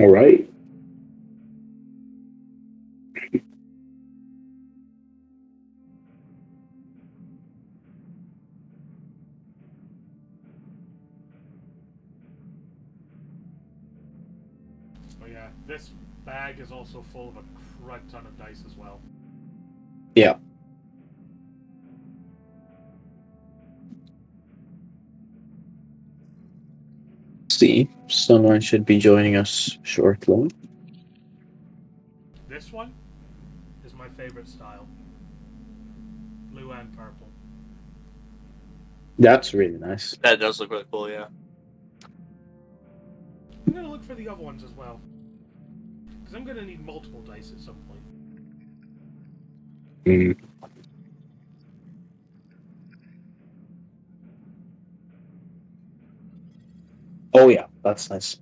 All right. Oh yeah, this bag is also full of a crud ton of dice as well. Yeah. See, someone should be joining us shortly. This one is my favorite style. Blue and purple. That's really nice. That does look really cool, yeah. I'm gonna look for the other ones as well. Because I'm gonna need multiple dice at some point. Mm. Oh yeah, that's nice.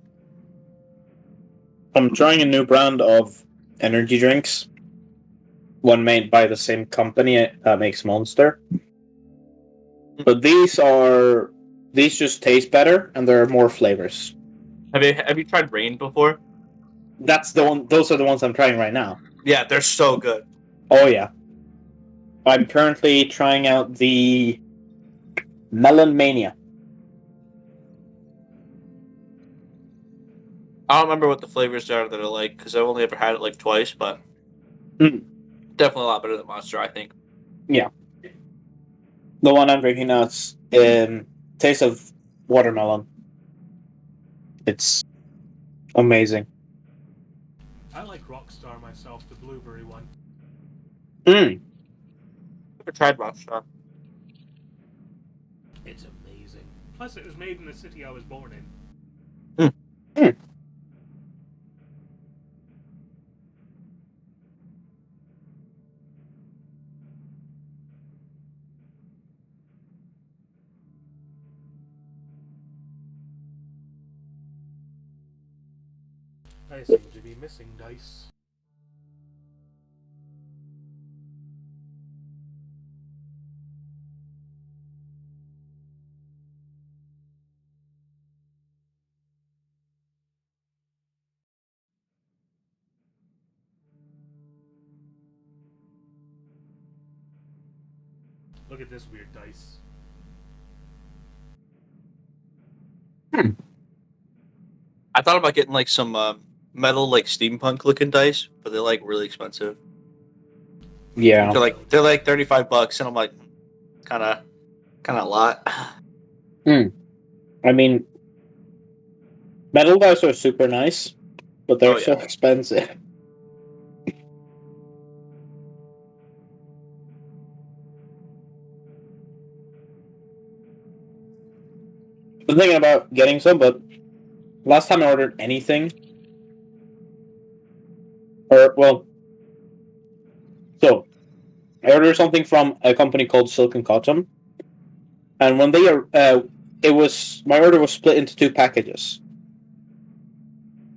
I'm trying a new brand of energy drinks. One made by the same company that makes Monster. But these just taste better and there are more flavors. Have you tried Rain before? That's the one. Those are the ones I'm trying right now. Yeah, they're so good. Oh yeah. I'm currently trying out the Melon Mania. I don't remember what the flavors are that are like because I've only ever had it like twice, but definitely a lot better than Monster, I think. Yeah. The one I'm drinking now is taste of watermelon. It's amazing. I like Rockstar myself, the blueberry one. Never tried Rockstar. It's amazing. Plus, it was made in the city I was born in. I seem to be missing dice. Look at this weird dice. I thought about getting like some metal, like steampunk looking dice, but they're like really expensive. Yeah. They're like $35, and I'm like, kind of a lot. I mean, metal dice are super nice, but they're so expensive. I'm thinking about getting some, but last time I ordered anything, so I ordered something from a company called Silk and Cotton, and when my order was split into two packages.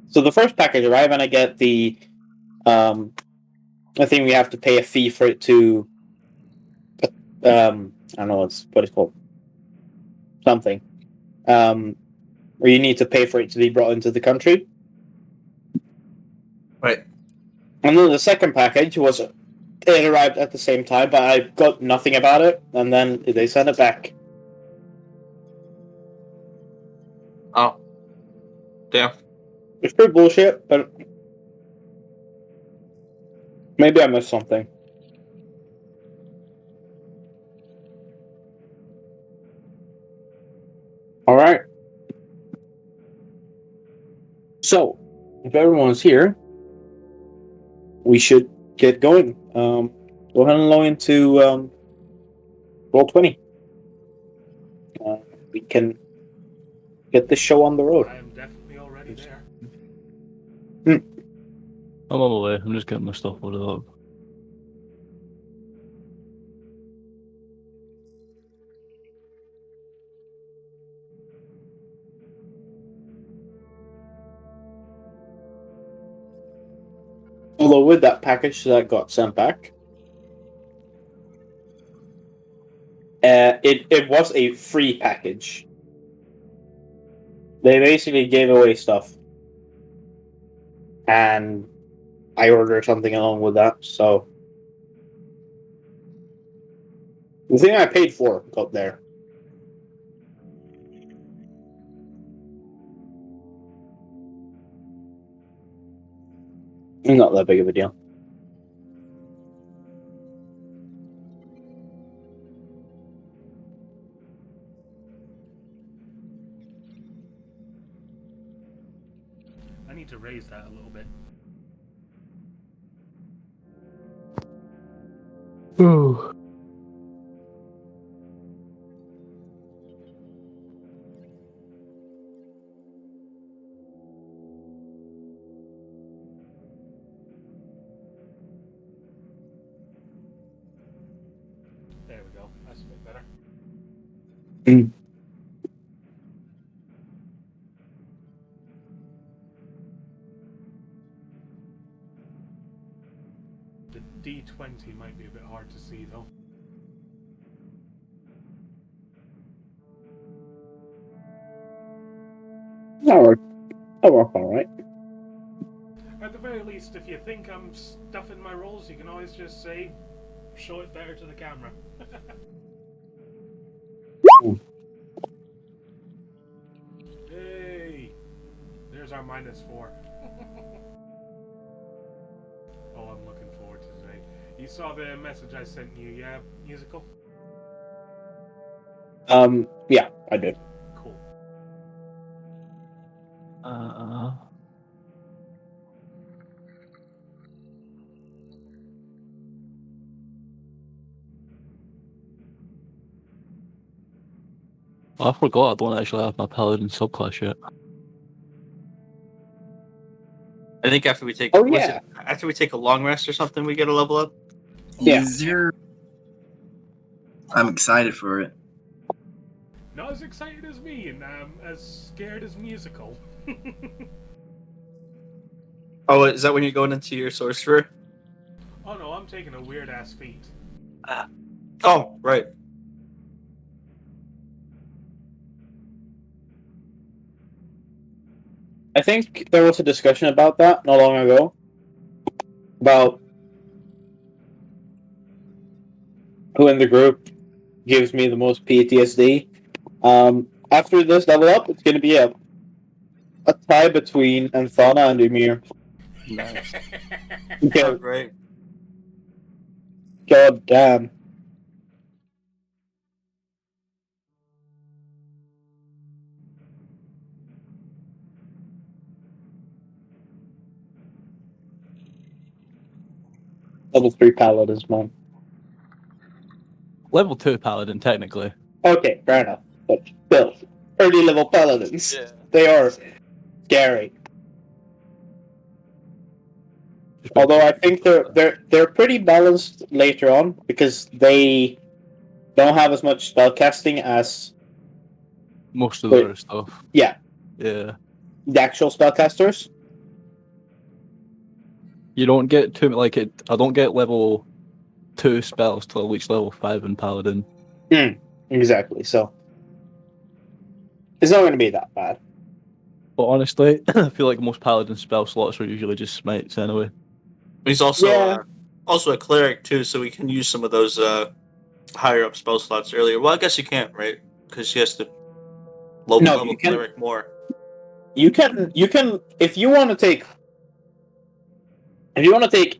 So the first package arrived, and I get I think we have to pay a fee for it to, I don't know what it's called, something, where you need to pay for it to be brought into the country. Right. And then the second package it arrived at the same time, but I got nothing about it, and then they sent it back. Oh. Damn. It's pretty bullshit, but maybe I missed something. All right. So, if everyone's here, we should get going. Go ahead and log into Roll20. We can get this show on the road. I am definitely already there. I'm on my way. I'm just getting my stuff loaded up. Although with that package that got sent back, it was a free package. They basically gave away stuff. and I ordered something along with that. So the thing I paid for got there. Not that big of a deal. I need to raise that a little bit. Ooh. There we go. That's a bit better. The D20 might be a bit hard to see though. That'll work all right. At the very least, if you think I'm stuffing my rolls, you can always just say, show it better to the camera. Hey! There's our -4. Oh, I'm looking forward to today. You saw the message I sent you, yeah, musical? Yeah, I did. Cool. I forgot I don't actually have my paladin subclass yet. I think after we take after we take a long rest or something, we get a level up. Yeah. Easier. I'm excited for it. Not as excited as me, and as scared as musical. Oh, is that when you're going into your sorcerer? Oh no, I'm taking a weird ass feat. Oh, right. I think there was a discussion about that not long ago. About who in the group gives me the most PTSD. After this level up, it's going to be a tie between Enthana and Ymir. Nice. Oh, great. God damn. Level 3 paladins, man. Level 2 paladin, technically. Okay, fair enough. But still, early level paladins. Yeah. They are scary. Although I think they're pretty balanced later on because they don't have as much spell casting as Most of the other stuff. Yeah, Yeah. the actual spellcasters. You don't get too like it. I don't get level 2 spells till at least level 5 in paladin. Exactly. So it's not going to be that bad. But honestly, I feel like most paladin spell slots are usually just smites anyway. He's also also a cleric too, so we can use some of those higher up spell slots earlier. Well, I guess you can't, right? Because he has to level cleric more. You can if you want to take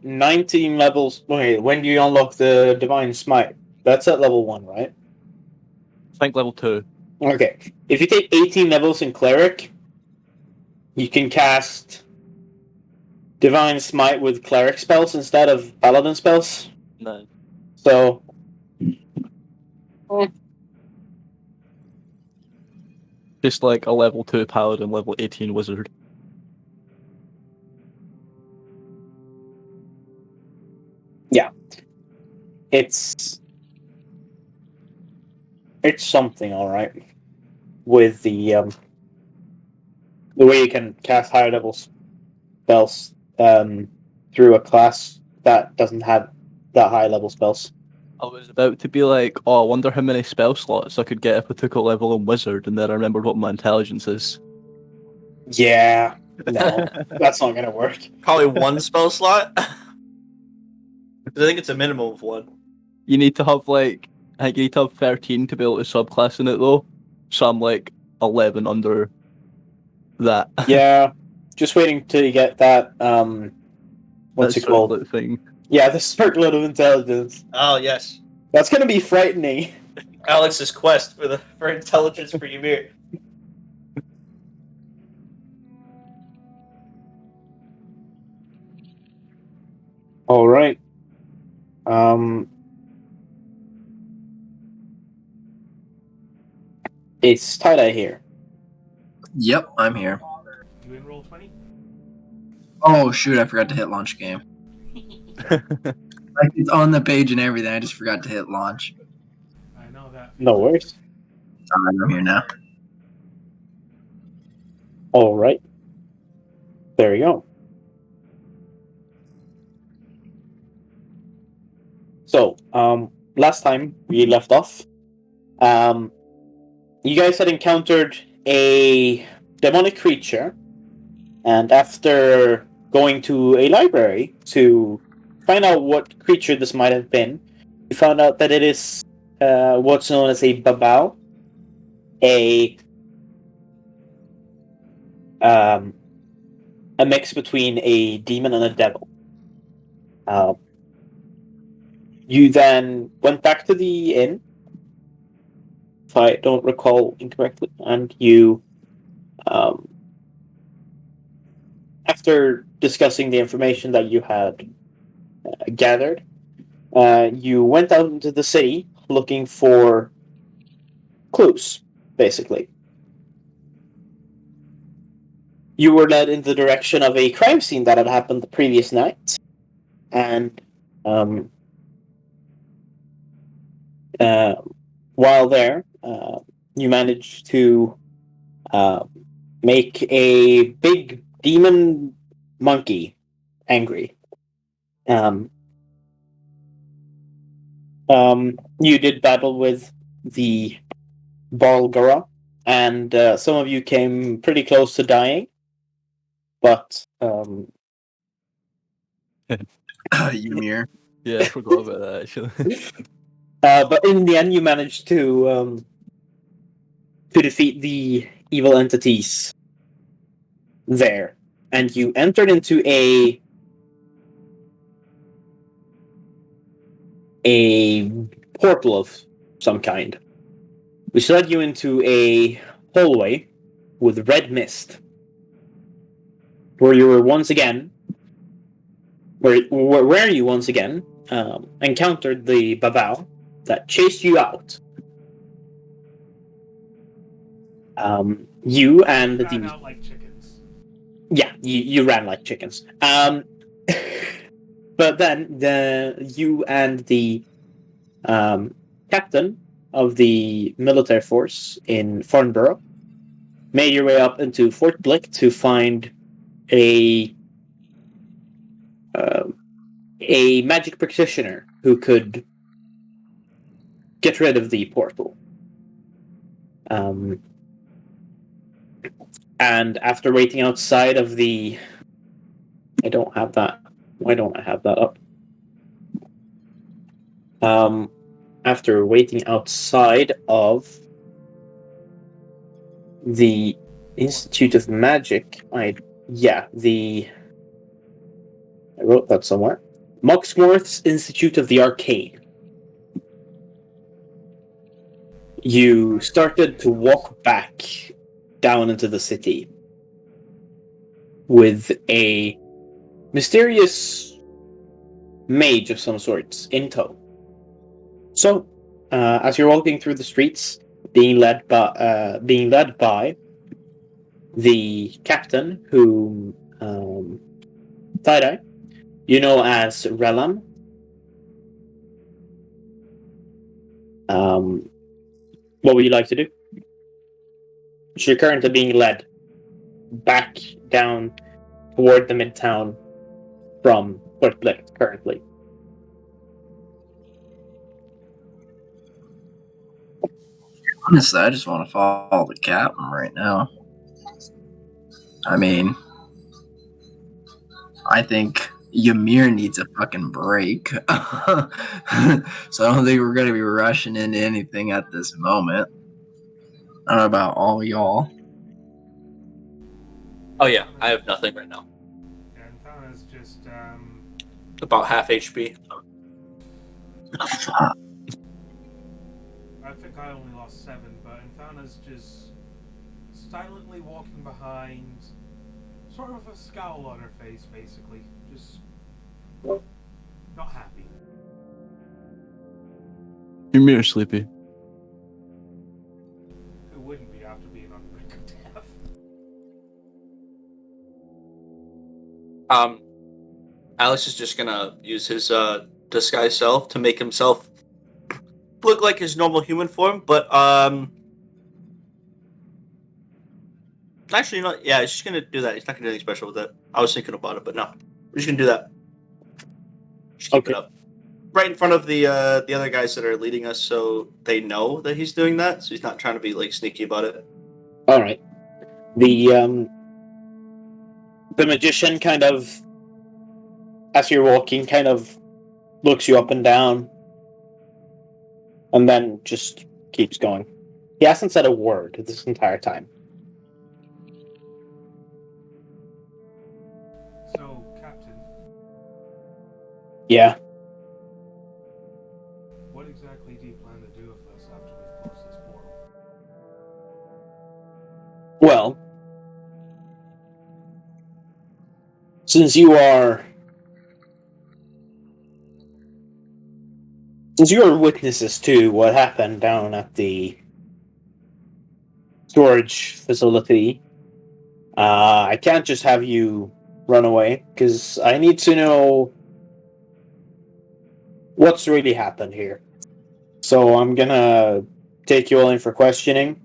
19 levels. Okay, when do you unlock the divine smite? That's at level 1, right? I think level 2. Okay, if you take 18 levels in cleric, you can cast divine smite with cleric spells instead of paladin spells. No. So Just like a level 2 paladin, level 18 wizard. yeah, it's something, all right. With the way you can cast higher level spells through a class that doesn't have that high level spells. I was about to be like, oh, I wonder how many spell slots I could get if I took a level in wizard, and then I remembered what my intelligence is. Yeah, No, that's not gonna work. Probably one spell slot. 'Cause I think it's a minimum of one. You need to have I think you need to have 13 to be able to subclass in it though. So I'm 11 under that. Yeah, just waiting till you get that. What's That it called? circlet thing. Yeah, the circlet of intelligence. Oh yes, That's gonna be frightening. Alex's quest for intelligence for Ymir. All right. It's Tidye here. Yep, I'm here. You in roll 20? Oh shoot, I forgot to hit launch game. Like it's on the page and everything. I just forgot to hit launch. I know that. No worries. Alright, I'm here now. All right. There you go. So, last time we left off, you guys had encountered a demonic creature, and after going to a library to find out what creature this might have been, you found out that it is what's known as a babao, a mix between a demon and a devil. You then went back to the inn, if I don't recall incorrectly, and you, after discussing the information that you had gathered, you went out into the city looking for clues, basically. You were led in the direction of a crime scene that had happened the previous night, and while there, you managed to make a big demon monkey angry. You did battle with the Barlgura, and some of you came pretty close to dying, but Ymir. Yeah, I forgot about that actually. but in the end, you managed to defeat the evil entities there, and you entered into a portal of some kind, which led you into a hallway with red mist, where you were once again, where you once again encountered the babao that chased you out. You and Ran the out like chickens. yeah, you ran like chickens. But then you and the captain of the military force in Farnborough made your way up into Fort Blick to find a magic practitioner who could get rid of the portal. And after waiting outside of the, I don't have that. Why don't I have that up? After waiting outside of the Institute of Magic, I wrote that somewhere. Mucksworth's Institute of the Arcane. You started to walk back down into the city with a mysterious mage of some sorts in tow. So, as you're walking through the streets, being led by the captain, who Tidye, you know as Rhelam. What would you like to do? So you're currently being led back down toward the midtown from Fort Blick currently. Honestly, I just want to follow the captain right now. I mean, I think Ymir needs a fucking break. So I don't think we're going to be rushing into anything at this moment. I don't know about all y'all. Oh yeah, I have nothing right now. Enthana's just About half HP. Fuck. I think I only lost 7, but Enthana's just silently walking behind, sort of a scowl on her face, basically. Just not happy. Ymir sleepy. Who wouldn't be after being on the brink of death? Alex is just gonna use his disguise self to make himself look like his normal human form, but actually not. Yeah, he's just gonna do that. He's not gonna do anything special with it. I was thinking about it, but no, we're just gonna do that. Just keep it up, right in front of the other guys that are leading us, so they know that he's doing that. So he's not trying to be like sneaky about it. All right. The magician kind of, as you're walking, kind of looks you up and down, and then just keeps going. He hasn't said a word this entire time. So, Captain, Yeah. what exactly do you plan to do with us after we've closed this portal? Well, since you are witnesses to what happened down at the storage facility, I can't just have you run away, because I need to know what's really happened here. So I'm gonna take you all in for questioning.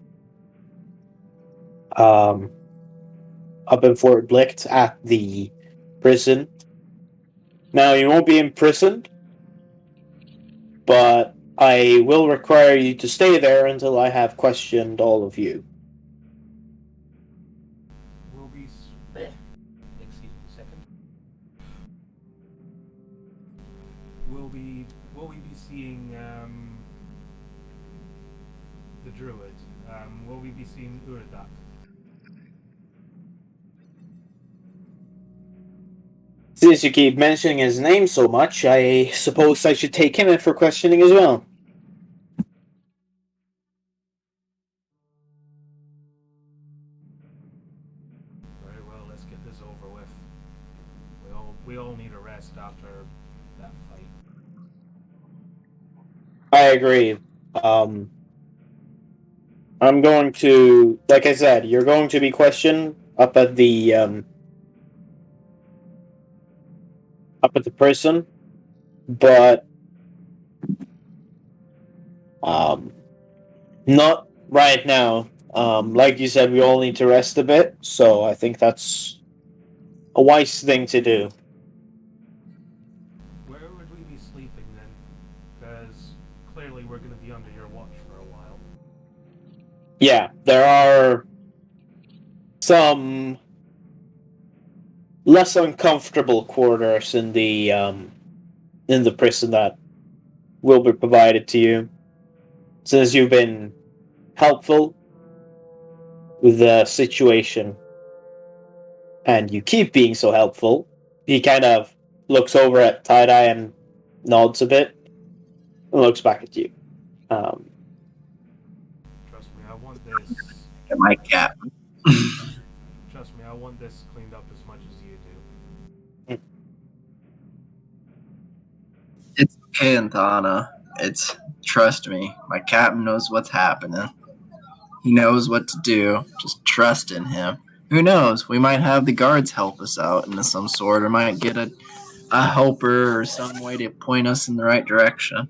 Up in Fort Blicht at the prison. Now, you won't be imprisoned, but I will require you to stay there until I have questioned all of you. Will we... Excuse me a second. Will we be seeing the druid? Will we be seeing Uridak? Since you keep mentioning his name so much, I suppose I should take him in for questioning as well. Very well, let's get this over with. We all need a rest after that fight. I agree. I'm going to, like I said, you're going to be questioned up at the prison, but not right now. Like you said, we all need to rest a bit, so I think that's a wise thing to do. Where would we be sleeping then? Because clearly we're going to be under your watch for a while. Yeah, there are some less uncomfortable quarters in the prison that will be provided to you, since you've been helpful with the situation, and you keep being so helpful. He kind of looks over at Tidye and nods a bit, and looks back at you. Trust me, I want this. Get my cat. Trust me, I want this cleaned up as much as you do. It's okay, Enthana. Trust me. My captain knows what's happening. He knows what to do. Just trust in him. Who knows? We might have the guards help us out in some sort, or might get a helper or some way to point us in the right direction.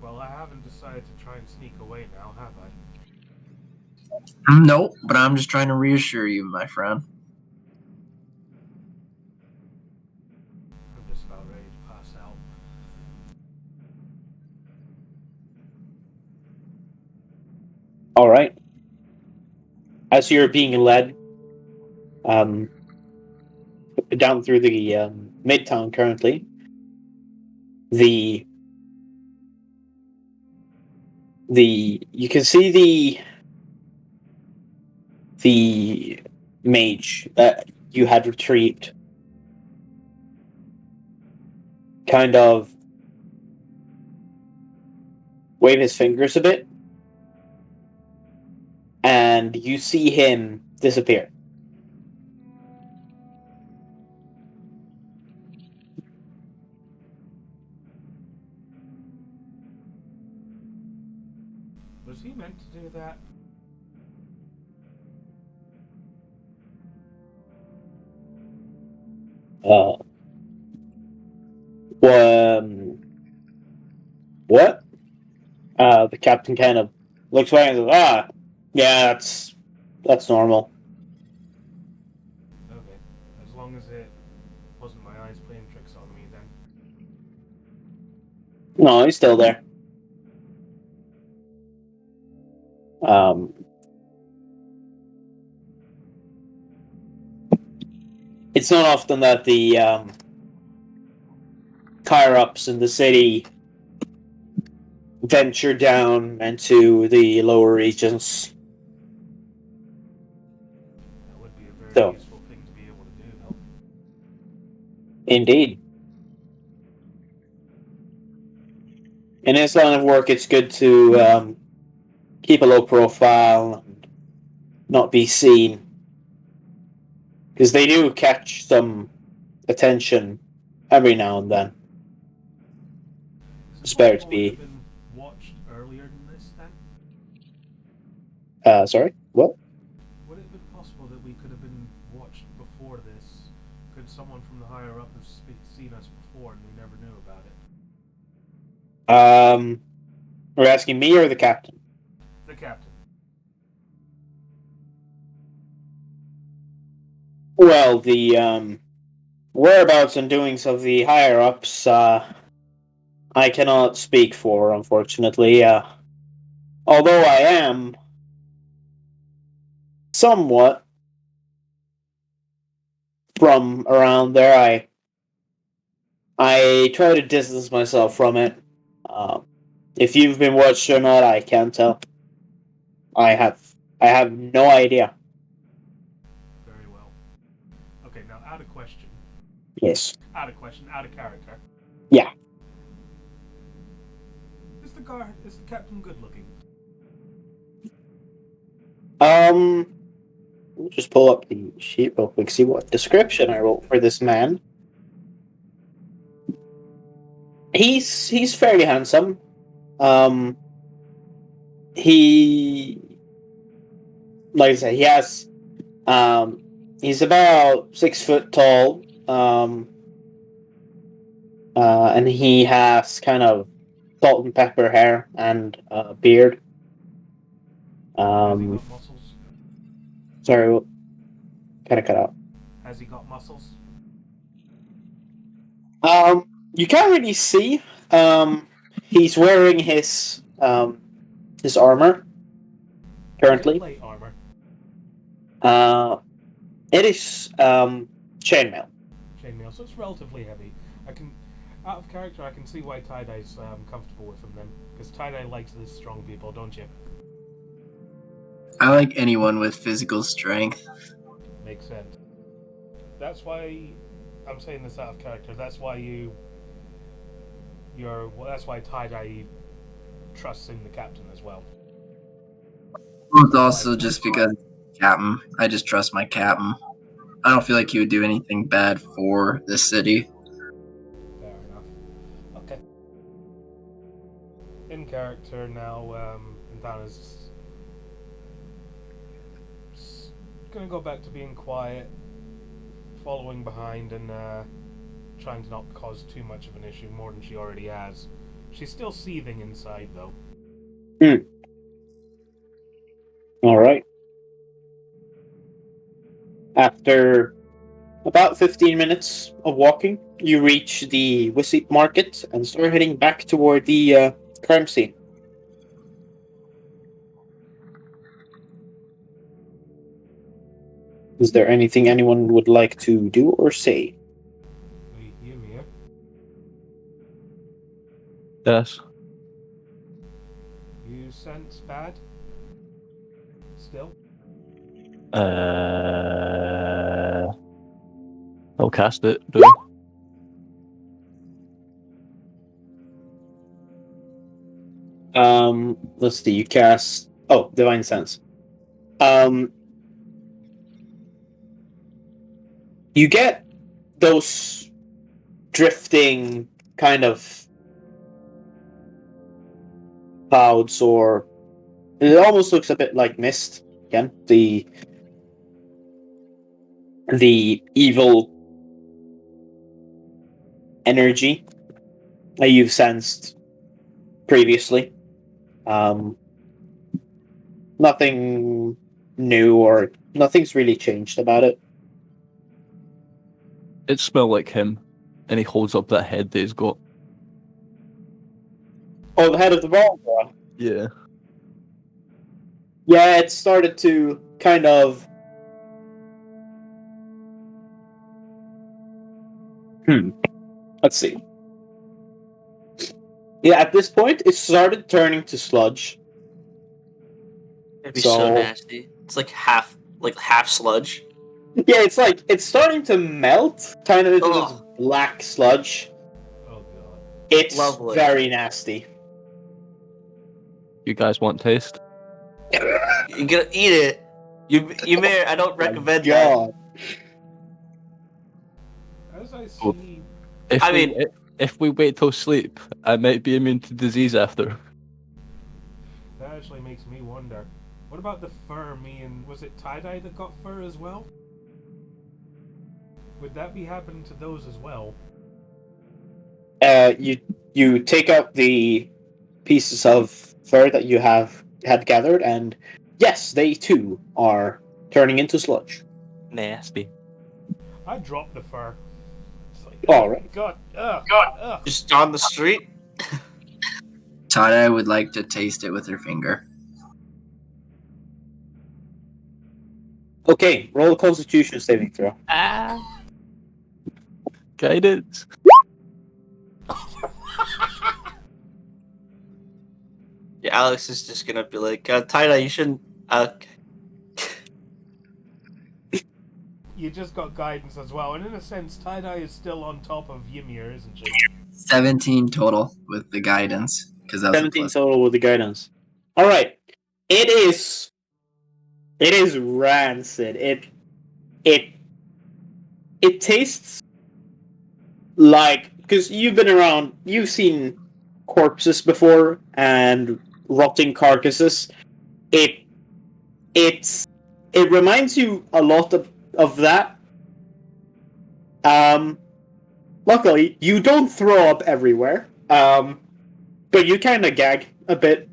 Well, I haven't decided to try and sneak away now, have I? Nope, but I'm just trying to reassure you, my friend. I'm just about ready to pass out. All right. As you're being led, down through the midtown currently. You can see the mage that you had retrieved kind of wave his fingers a bit, and you see him disappear. Was he meant to do that? What? The captain kind of looks away and says, yeah, that's normal. Okay. As long as it wasn't my eyes playing tricks on me, then. No, he's still there. It's not often that the higher-ups in the city venture down into the lower regions. That would be a very So. useful thing to be able to do, though. Indeed. In this line of work, it's good to keep a low profile and not be seen. Because they do catch some attention every now and then. Is it Spare to possible it be. had been watched earlier than this, then? Sorry? What? Would it have been possible that we could have been watched before this? Could someone from the higher up have seen us before and we never knew about it? Are you asking me or the captain? The captain. Well, the whereabouts and doings of the higher ups, I cannot speak for, unfortunately. Although I am somewhat from around there, I try to distance myself from it. If you've been watched or not, I can't tell. I have no idea. Very well. Okay, now out of question. Yes. Out of question, out of character. Yeah. Is the captain good looking? Let me just pull up the sheet real quick, see what description I wrote for this man. He's fairly handsome. He, like I said, he has, he's about 6 foot tall, and he has kind of salt and pepper hair and beard. Has he got muscles? Sorry, kind of cut out. Has he got muscles? You can't really see. He's wearing his armor currently. Plate armor. It is chainmail. Chainmail, so it's relatively heavy. Out of character, I can see why Tidye's comfortable with him then, because Tidye likes these strong people, don't you? I like anyone with physical strength. Makes sense. That's why I'm saying this out of character. That's why that's why Tidye trusts in the captain as well. It's also just because captain. I just trust my captain. I don't feel like he would do anything bad for the city. Fair enough. Okay. In character now, Enthana's gonna go back to being quiet, following behind, and trying to not cause too much of an issue, more than she already has. She's still seething inside, though. Alright. After about 15 minutes of walking, you reach the Wisseep market and start heading back toward the crime scene. Is there anything anyone would like to do or say? Wait, Ymir. Yes. You sense bad? Still? I'll cast it, do Let's see, you cast... Oh, Divine Sense. You get those drifting kind of clouds, or it almost looks a bit like mist. Again, the evil energy that you've sensed previously. Nothing new, or nothing's really changed about it. It smells like him, and he holds up that head that he's got. Oh, the head of the Barlgura. Yeah. Yeah, it started to kind of... Let's see. Yeah, at this point, it started turning to sludge. It'd be so nasty. It's like half sludge. Yeah, it's starting to melt, kind of into this Ugh. black sludge. Oh god. It's Lovely. very nasty. You guys want taste? You're gonna eat it. You may. I don't recommend that. God. As I Oh. see... If we wait till sleep, I might be immune to disease after. That actually makes me wonder. What about the fur? Was it Tidye that got fur as well? Would that be happening to those as well? You take out the pieces of fur that you had gathered, and yes, they too are turning into sludge. Nasty. I dropped the fur. It's like, Alright. God. Just on the street. Tidye would like to taste it with her finger. Okay, roll a Constitution saving throw. Guidance. Yeah, Alex is just gonna be like, Tidye, you shouldn't. You just got guidance as well, and in a sense, Tidye is still on top of Ymir, isn't she? 17 total with the guidance, because that was a 17 plus. total with the guidance. Alright. It is rancid. It tastes like, because you've been around, you've seen corpses before and rotting carcasses. It reminds you a lot of that. Luckily, you don't throw up everywhere. But you kind of gag a bit.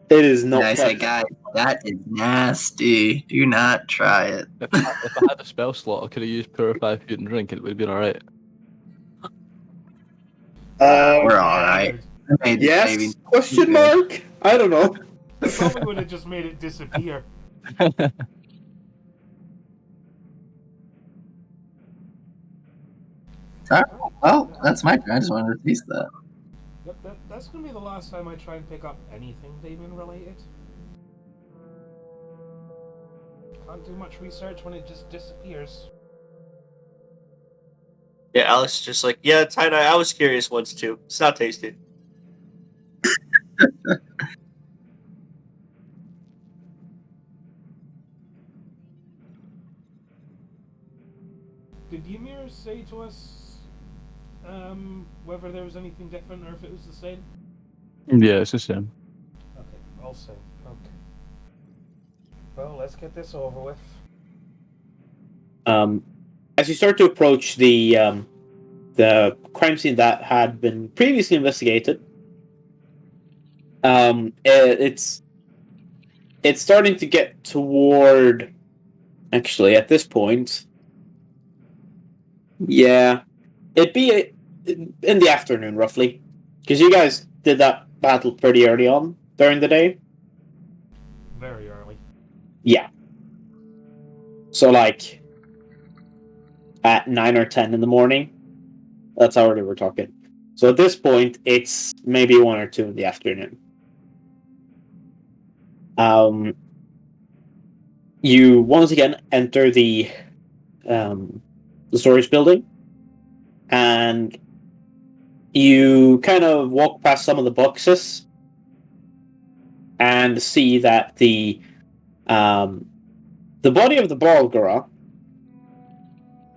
It is not. And I say, guys, that is nasty. Do not try it. If I had a spell slot, I could have used Purify Food and Drink, and it would have been alright. We're alright. Yes? Question mark? I don't know. I probably would have just made it disappear. Well, that's my turn. I just wanted to taste that. That's gonna be the last time I try and pick up anything demon related. Can't do much research when it just disappears. Yeah, Alex is just like, yeah, Tidye, I was curious once too. It's not tasty. Did Ymir say to us whether there was anything different or if it was the same? Yeah, it's the same. Okay, all same. Okay. Well, let's get this over with. As you start to approach the crime scene that had been previously investigated, it's starting to get toward. Actually, at this point, yeah, it'd be in the afternoon roughly, because you guys did that battle pretty early on during the day. Very early. Yeah. So, like, at 9 or 10 in the morning. That's how early we're talking. So at this point, it's maybe 1 or 2 in the afternoon. You once again enter the storage building, and you kind of walk past some of the boxes and see that the body of the Barlgura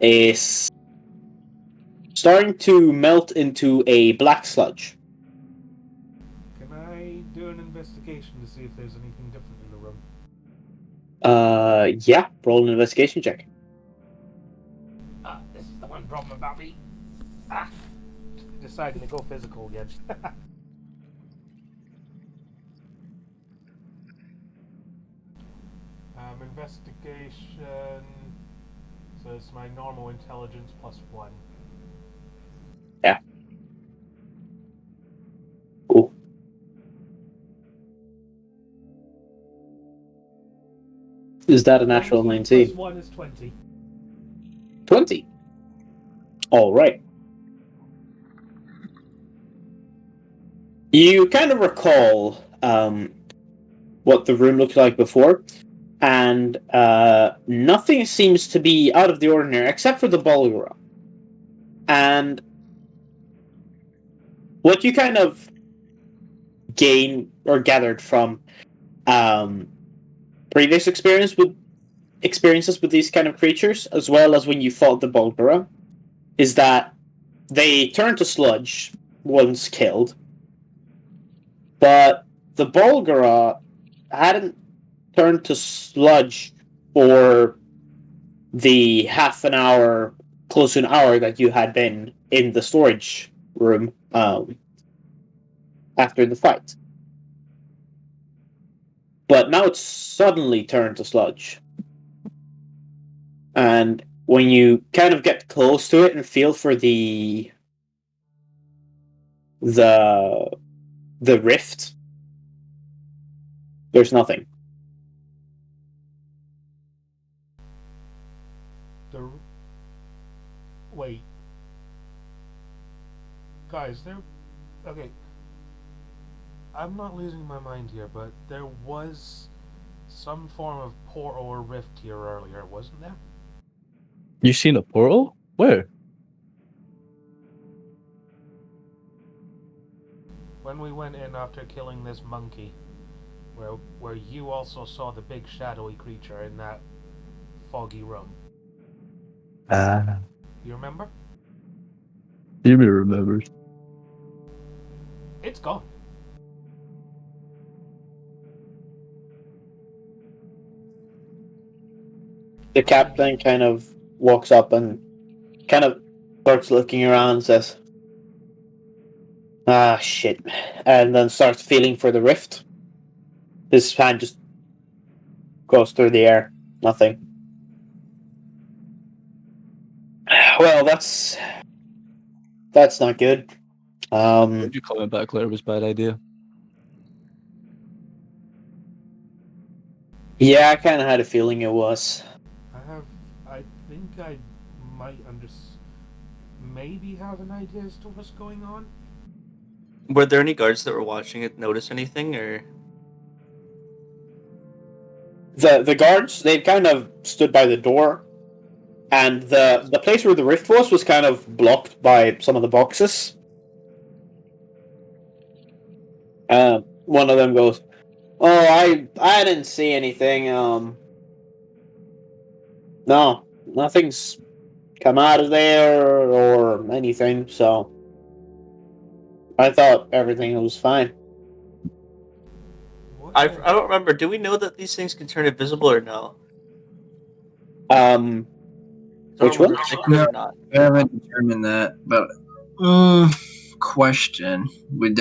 is starting to melt into a black sludge. Can I do an investigation to see if there's anything different in the room? Yeah, roll an investigation check. This is the one problem about me. Deciding to go physical again. Investigation. So it's my normal intelligence plus 1. Yeah. Cool. Is that a natural 19? Plus 1 is 20. 20. All right. You kind of recall what the room looked like before, and nothing seems to be out of the ordinary except for the Barlgura. And what you kind of gain or gathered from previous experiences with these kind of creatures, as well as when you fought the Barlgura, is that they turn to sludge once killed, but the Barlgura hadn't turned to sludge for the half an hour, close to an hour that you had been in the storage room after the fight. But now it's suddenly turned to sludge. And when you kind of get close to it and feel for the rift, there's nothing. Wait. Guys, okay. I'm not losing my mind here, but there was some form of portal or rift here earlier, wasn't there? You seen a portal? Where? When we went in after killing this monkey, where you also saw the big shadowy creature in that foggy room. You remember? Ymir remembers. It's gone. The captain kind of walks up and kind of starts looking around and says, "Ah, shit," and then starts feeling for the rift. His hand just goes through the air. Nothing. Well, that's not good. Would you coming back later was a bad idea? Yeah, I kind of had a feeling it was. I think I might maybe have an idea as to what's going on. Were there any guards that were watching it notice anything, or? The guards, they kind of stood by the door, and the place where the rift was kind of blocked by some of the boxes. One of them goes, "Oh, I didn't see anything. No, nothing's come out of there or anything, so I thought everything was fine." I don't remember. Do we know that these things can turn invisible or no? Which one? If they could or not. I haven't determined that, but question: would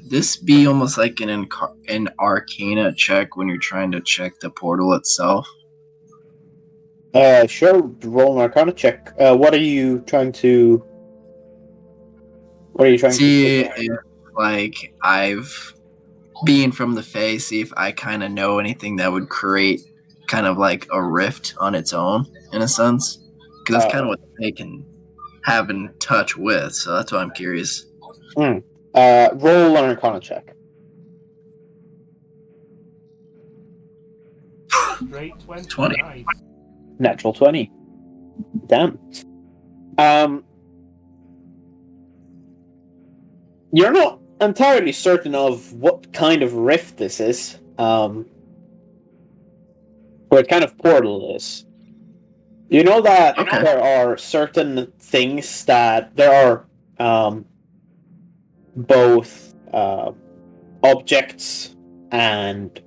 this be almost like an Arcana check when you're trying to check the portal itself? Sure. Roll an Arcana check. What are you trying to? See if, like, I've being from the face, see if I kind of know anything that would create kind of like a rift on its own, in a sense? Because that's kind of what they can have in touch with, so that's why I'm curious. Roll an Arcana check. Great 20. 20. Nice. Natural 20. Damn. You're not entirely certain of what kind of rift this is. What kind of portal it is. You know that there are certain things that there are both objects and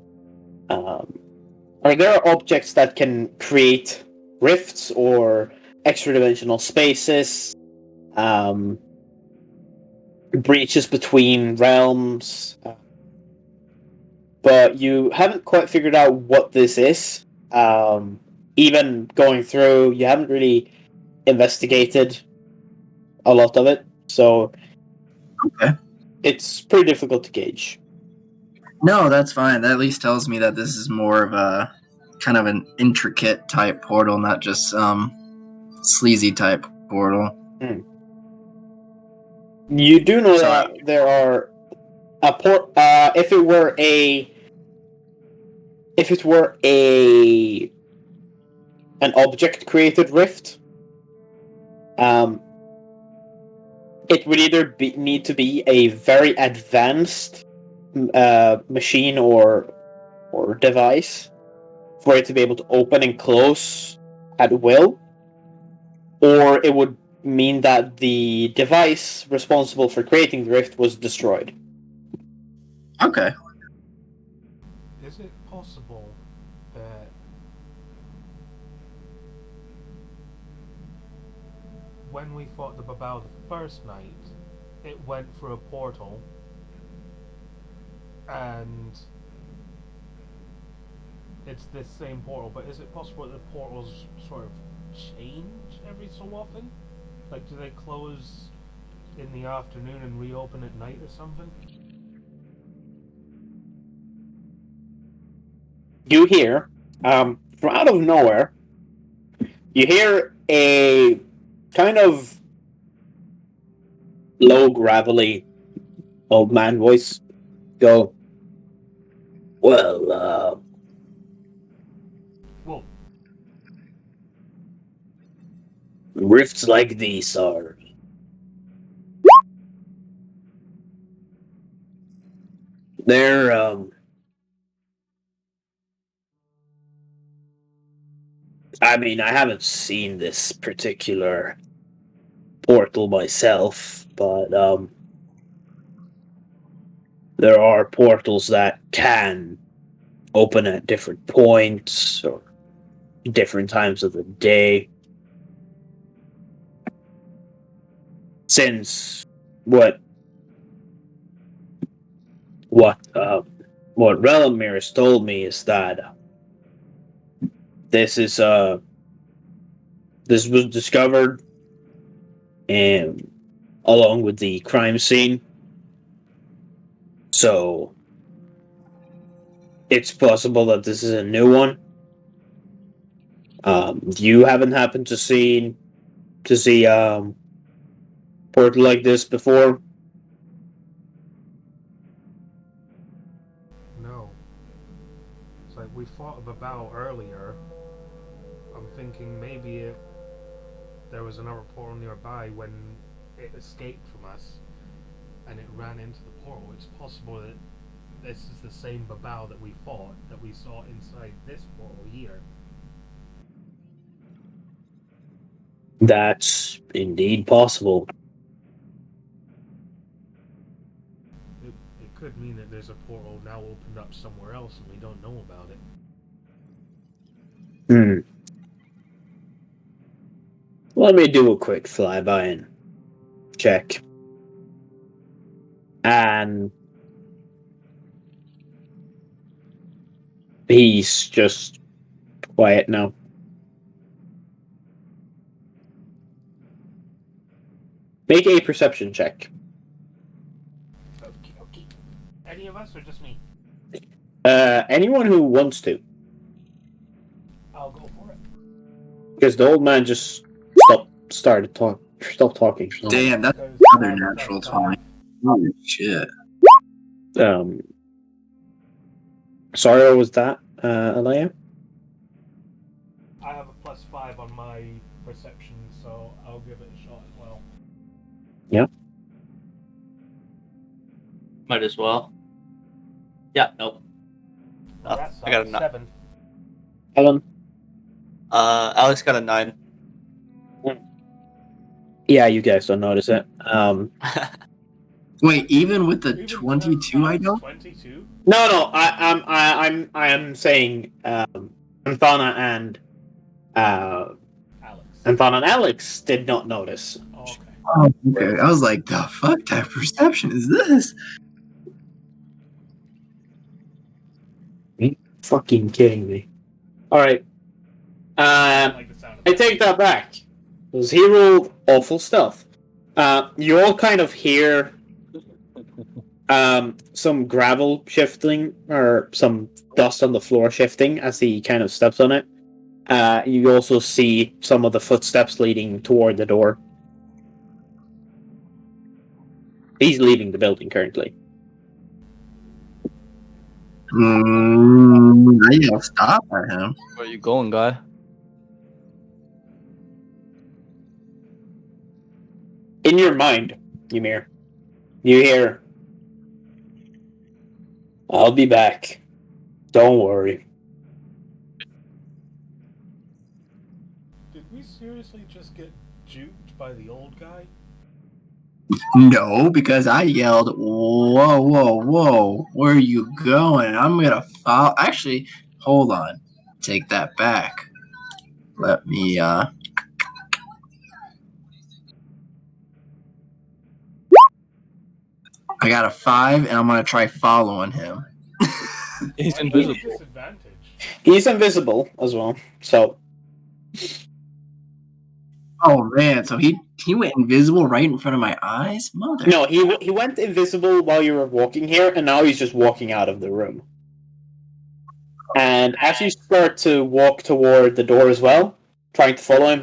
or there are objects that can create rifts or extra-dimensional spaces, breaches between realms, but you haven't quite figured out what this is. Even going through, you haven't really investigated a lot of it, so it's pretty difficult to gauge. No, that's fine. That at least tells me that this is more of a kind of an intricate type portal, not just sleazy type portal. You do know that there are if it were an object created rift, it would either need to be a very advanced machine or device for it to be able to open and close at will, or it would mean that the device responsible for creating the rift was destroyed. Okay. Is it possible that when we fought the Babao the first night, it went through a portal and it's this same portal, but is it possible that the portals sort of change every so often? Like, do they close in the afternoon and reopen at night or something? You hear, from out of nowhere, you hear a kind of low, gravelly old man voice go, well, Whoa. rifts like these are they're I mean, I haven't seen this particular portal myself, but there are portals that can open at different points or different times of the day. Since what Rhelam has told me is that this was discovered along with the crime scene. So it's possible that this is a new one. You haven't happened to see portal like this before? No. It's like we fought a Babao earlier. I'm thinking maybe there was another portal nearby when it escaped from us and it ran into the portal. It's possible that this is the same Babao that we fought, that we saw inside this portal here. That's indeed possible. It could mean that there's a portal now opened up somewhere else and we don't know about it. Let me do a quick flyby and check. And he's just quiet now. Make a perception check. Okay. Any of us or just me? Anyone who wants to. Because the old man just stopped talking. Damn, that's Because another I have a natural plus 20. 5. Holy shit. Sorry, what was that, Allaya? I have a plus 5 on my perception, so I'll give it a shot as well. Yeah. Might as well. Yeah, nope. Well, Oh, that I got a sucks. 9. 7. Helen? Alex got a 9. Yeah, you guys don't notice it. Wait, even with the Even 22, I Alex, don't? 22? No. I'm saying Enthana and Alex. Enthana and Alex did not notice. Oh, okay. Oh, okay. I was like, the fuck type of perception is this? Fucking kidding me. Alright. I don't like the sound of I that. take that back. Because he rolled awful stuff. You all kind of hear some gravel shifting or some dust on the floor shifting as he kind of steps on it. You also see some of the footsteps leading toward the door. He's leaving the building currently. I yell stop at him. Where you going, guy? In your mind, Ymir, you hear, "I'll be back. Don't worry." Did we seriously just get juked by the old guy? No, because I yelled, whoa, whoa, whoa. Where are you going? I'm gonna follow. Actually, hold on. Take that back. Let me, I got a 5, and I'm gonna try following him. He's Why invisible. disadvantage? He's invisible as well, so Oh man, so he went invisible right in front of my eyes? Mother. no, he went invisible while you were walking here, and now he's just walking out of the room. And as you start to walk toward the door as well, trying to follow him,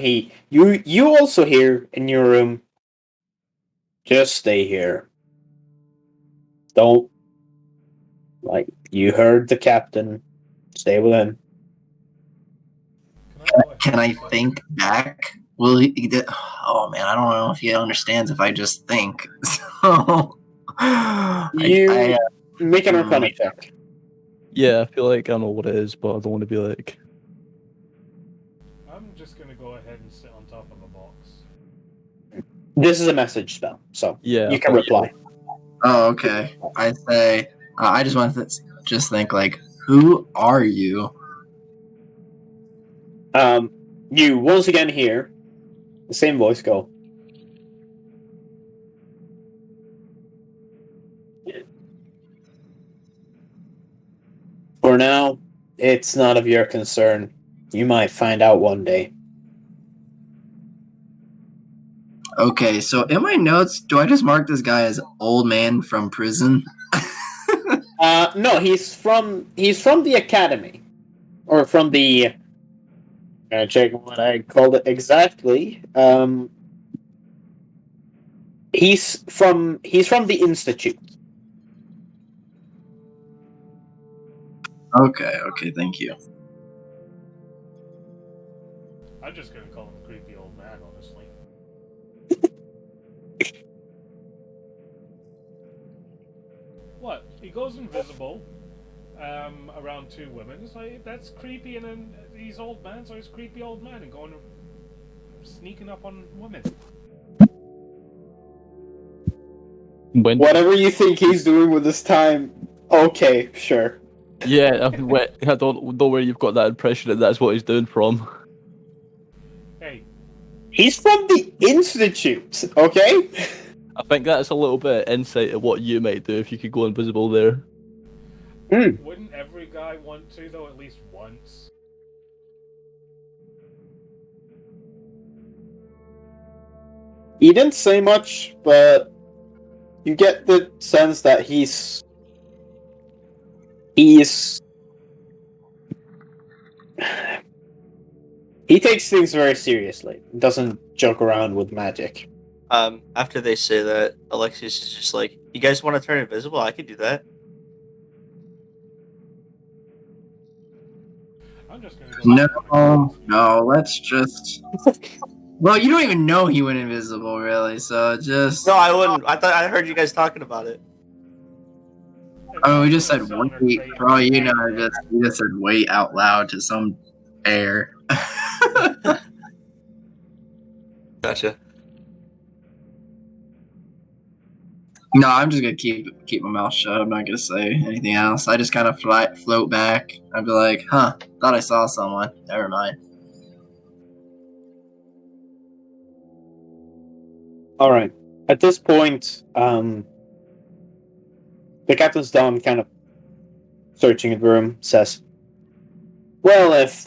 you also hear in your room, "Just stay here. Don't, like, you heard the captain. Stay with him." Can I think back? Will he did, oh man, I don't know if he understands if I just think. So You make an Arcana check. Yeah, I feel like I know what it is, but I don't want to be like. I'm just gonna go ahead and sit on top of a box. This is a message spell, so Yeah, you can reply. Oh, okay. I say I just want to just think like, who are you? You once again hear the same voice go, "For now, it's none of your concern. You might find out one day." Okay, so in my notes, do I just mark this guy as old man from prison? No, he's from the academy, or from the. Gonna check what I called it exactly. He's from the institute. Okay, thank you. I'm just gonna call him a creepy old man, honestly. What? He goes invisible around two women. It's like, that's creepy, and then he's old man, so he's a creepy old man and going sneaking up on women. When? Whatever you think he's doing with his time, okay, sure. Yeah, I don't know where you've got that impression that that's what he's doing from. Hey, He's from the institute, okay? I think that's a little bit of insight of what you might do if you could go invisible there. wouldn't every guy want to, though, at least once? He didn't say much, but you get the sense that he's He takes things very seriously. Doesn't joke around with magic. After they say that, Alexius is just like, "You guys want to turn invisible? I could do that." I'm just gonna go. No, let's just. Well, you don't even know he went invisible, really. So just. No, I wouldn't. I heard you guys talking about it. Oh, we just said wait. For all you know, we just said wait out loud to some air. Gotcha. No, I'm just gonna keep my mouth shut. I'm not gonna say anything else. I just kind of float back. I'd be like, "Huh? Thought I saw someone. Never mind." All right. At this point, the captain's done kind of searching the room. Says, "Well, if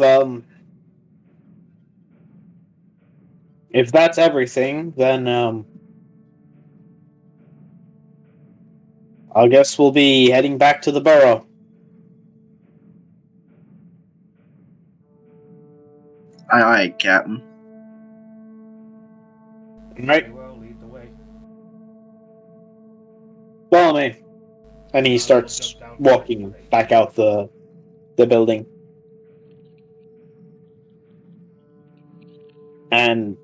that's everything, then I guess we'll be heading back to the burrow." Aye, Captain. Right. Well, lead the way. Follow me. And he starts walking back out the building. And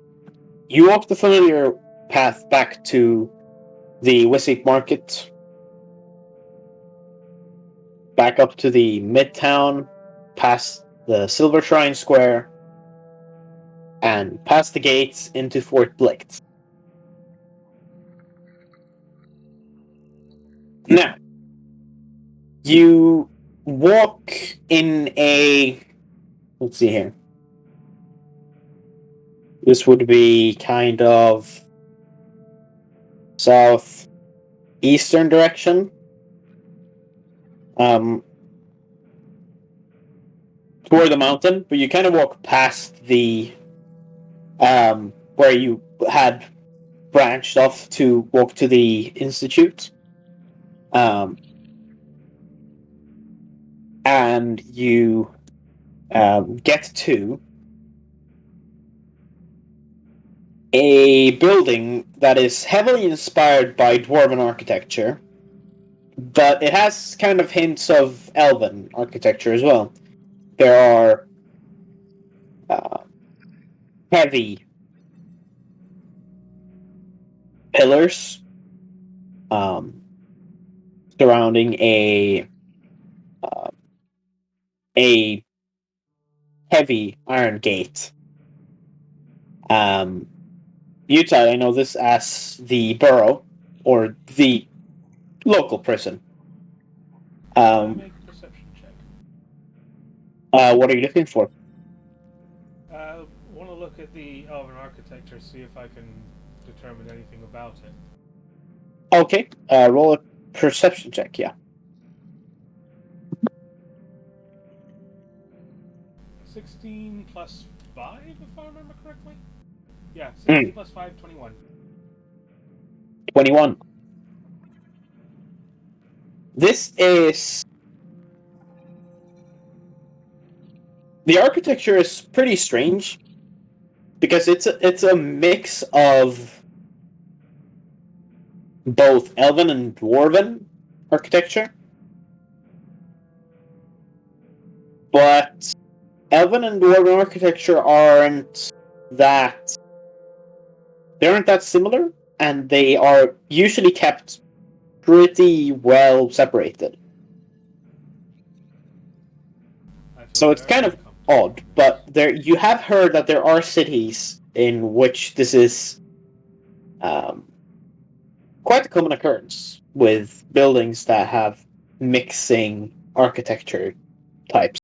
you walk the familiar path back to the Wiswick Market, back up to the Midtown, past the Silver Shrine Square, and past the gates into Fort Blight. Now, you walk in a... Let's see here. This would be kind of southeastern direction. Toward the mountain, but you kind of walk past the where you had branched off to walk to the Institute. And you get to a building that is heavily inspired by Dwarven architecture, but it has kind of hints of Elven architecture as well. There are heavy pillars surrounding a heavy iron gate. Utah, I know this as the burrow, or the local prison. Make a perception check. What are you looking for? Want to look at the Elven architecture, see if I can determine anything about it. Okay, roll a perception check, yeah. 16 plus 5, if I remember correctly? Yeah, 16 plus 5, 21. 21. This is... The architecture is pretty strange, because it's a mix of both Elven and Dwarven architecture. But Elven and Dwarven architecture aren't that similar, and they are usually kept pretty well separated. So it's kind of odd, but you have heard that there are cities in which this is quite a common occurrence, with buildings that have mixing architecture types.